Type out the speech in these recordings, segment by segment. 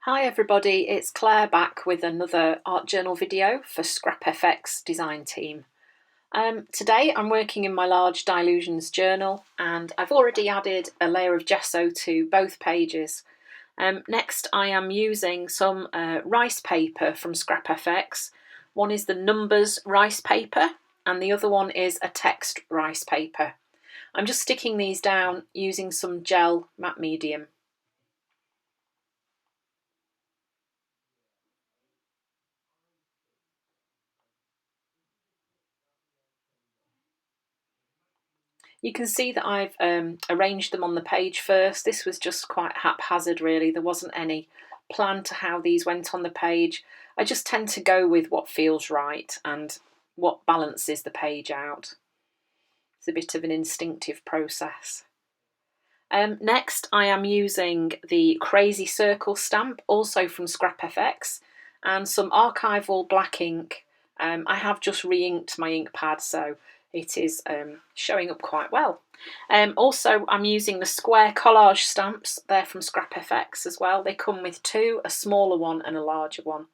Hi everybody, it's Claire back with another art journal video for ScrapFX design team. Today I'm working in my large Dylusions journal and I've already added a layer of gesso to both pages. Next I am using some rice paper from ScrapFX. One is the numbers rice paper and the other one is a text rice paper. I'm just sticking these down using some gel matte medium. You can see that I've arranged them on the page first. This was just quite haphazard really. There wasn't any plan to how these went on the page. I just tend to go with what feels right and what balances the page out. It's a bit of an instinctive process. Next I am using the Crazy Circle stamp, also from ScrapFX, and some archival black ink. I have just re-inked my ink pad, so it is showing up quite well. Also, I'm using the square collage stamps. They're from ScrapFX as well. They come with two, a smaller one and a larger one.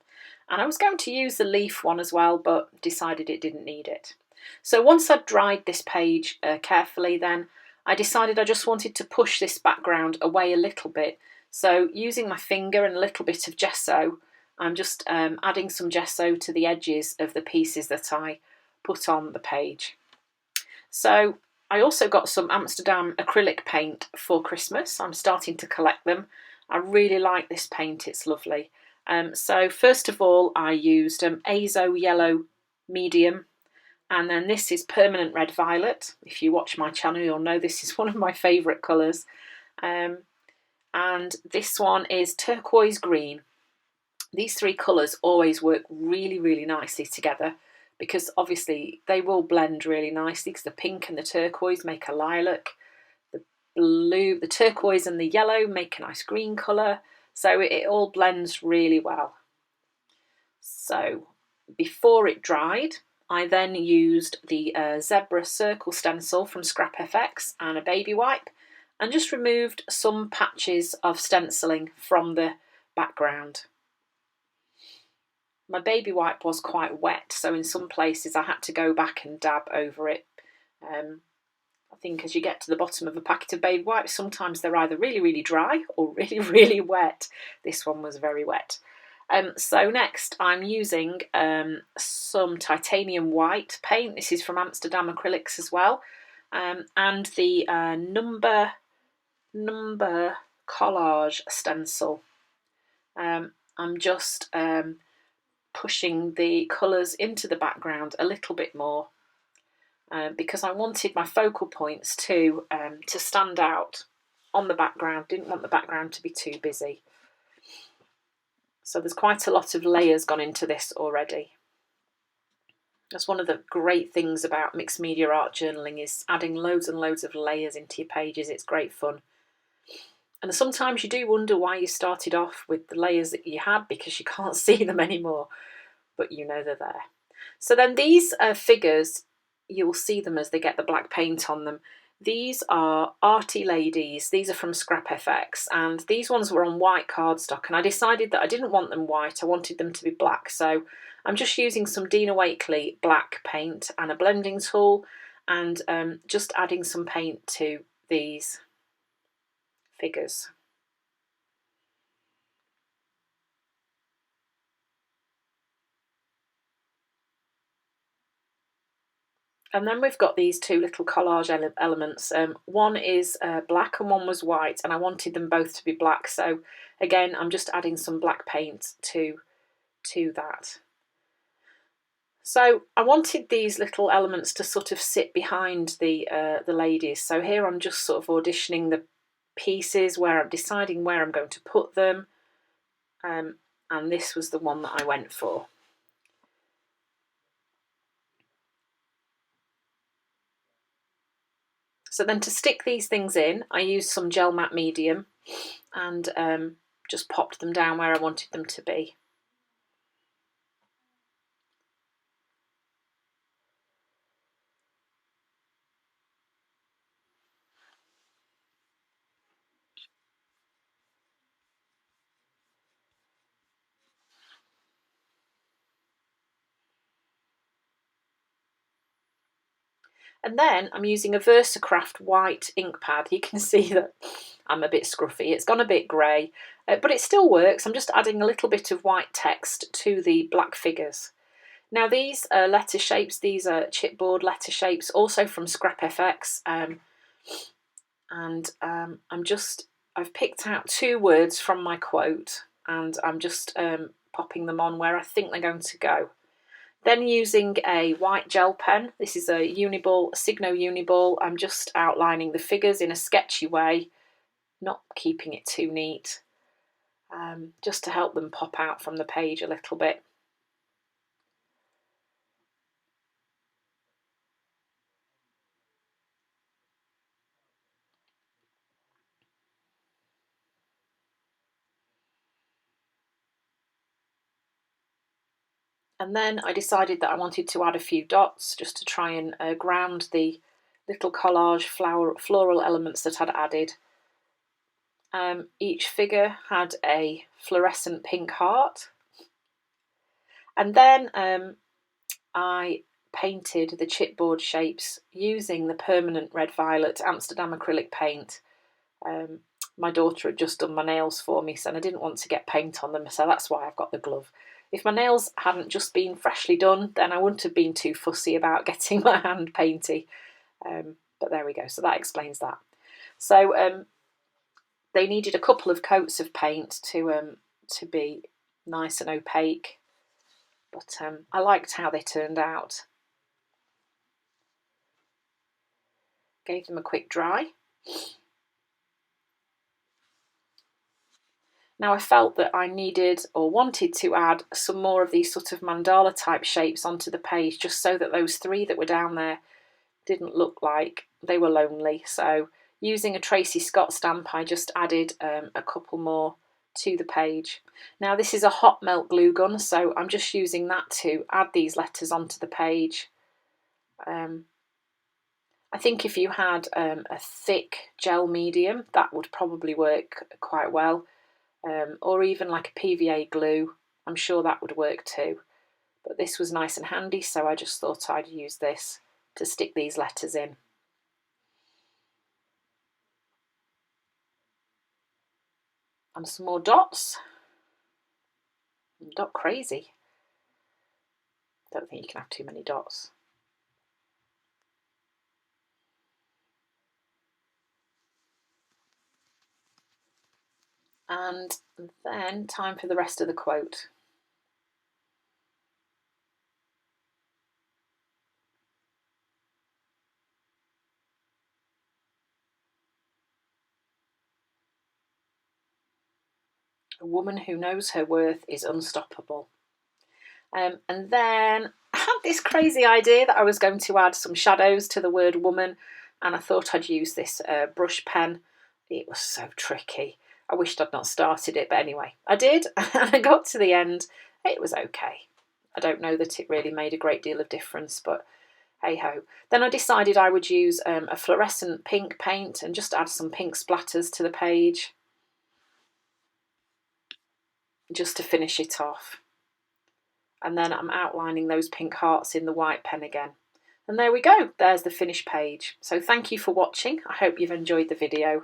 And I was going to use the leaf one as well, but decided it didn't need it. So once I'd dried this page carefully, then I decided I just wanted to push this background away a little bit. So using my finger and a little bit of gesso, I'm just adding some gesso to the edges of the pieces that I put on the page. So I also got some Amsterdam acrylic paint for Christmas. I'm starting to collect them. I really like this paint, it's lovely. So first of all I used Azo Yellow Medium, and then this is Permanent Red Violet. If you watch my channel you'll know this is one of my favourite colours. And this one is Turquoise Green. These three colours always work really nicely together, because obviously they will blend really nicely because the pink and the turquoise make a lilac, the blue, the turquoise and the yellow make a nice green colour, so it all blends really well. So before it dried I then used the zebra circle stencil from ScrapFX and a baby wipe and just removed some patches of stenciling from the background. My baby wipe was quite wet, so in some places I had to go back and dab over it. I think as you get to the bottom of a packet of baby wipes, sometimes they're either really dry or really wet. This one was very wet. So next I'm using some titanium white paint. This is from Amsterdam Acrylics as well, and the number collage stencil. I'm just pushing the colours into the background a little bit more because I wanted my focal points to stand out on the background. Didn't want the background to be too busy. So there's quite a lot of layers gone into this already. That's one of the great things about mixed media art journaling, is adding loads and loads of layers into your pages. It's great fun. And sometimes you do wonder why you started off with the layers that you had, because you can't see them anymore, but you know they're there. So then these figures, you'll see them as they get the black paint on them. These are arty ladies. These are from ScrapFX, and these ones were on white cardstock, and I decided that I didn't want them white, I wanted them to be black. So I'm just using some Dina Wakley black paint and a blending tool, and just adding some paint to these figures. And then we've got these two little collage elements. One is black and one was white, and I wanted them both to be black. So again, I'm just adding some black paint to that. So I wanted these little elements to sort of sit behind the ladies. So here I'm just sort of auditioning the pieces where I'm deciding where I'm going to put them. And this was the one that I went for. So then to stick these things in, I used some gel matte medium and just popped them down where I wanted them to be. And then I'm using a Versacraft white ink pad. You can see that I'm a bit scruffy. It's gone a bit grey, but it still works. I'm just adding a little bit of white text to the black figures. Now these letter shapes, these are chipboard letter shapes, also from ScrapFX, I've picked out 2 words from my quote, and I'm just popping them on where I think they're going to go. Then using a white gel pen, this is a Uniball, Signo Uniball, I'm just outlining the figures in a sketchy way, not keeping it too neat, just to help them pop out from the page a little bit. And then I decided that I wanted to add a few dots just to try and ground the little collage floral elements that I'd added. Each figure had a fluorescent pink heart. And then I painted the chipboard shapes using the permanent red violet Amsterdam acrylic paint. My daughter had just done my nails for me, and I didn't want to get paint on them, so that's why I've got the glove. If my nails hadn't just been freshly done, then I wouldn't have been too fussy about getting my hand painty. But there we go, so that explains that. So they needed a couple of coats of paint to be nice and opaque, but I liked how they turned out. Gave them a quick dry. Now I felt that I needed or wanted to add some more of these sort of mandala type shapes onto the page, just so that those 3 that were down there didn't look like they were lonely. So using a Tracy Scott stamp, I just added a couple more to the page. Now this is a hot melt glue gun, so I'm just using that to add these letters onto the page. I think if you had a thick gel medium, that would probably work quite well. Or even like a PVA glue, I'm sure that would work too. But this was nice and handy, so I just thought I'd use this to stick these letters in. And some more dots. I'm dot crazy. Don't think you can have too many dots. And then time for the rest of the quote. A woman who knows her worth is unstoppable. And then I had this crazy idea that I was going to add some shadows to the word woman, and I thought I'd use this brush pen. It was so tricky. I wished I'd not started it, but anyway, I did, and I got to the end. It was okay. I don't know that it really made a great deal of difference, but hey-ho. Then I decided I would use a fluorescent pink paint and just add some pink splatters to the page, just to finish it off. And then I'm outlining those pink hearts in the white pen again. And there we go, there's the finished page. So thank you for watching. I hope you've enjoyed the video.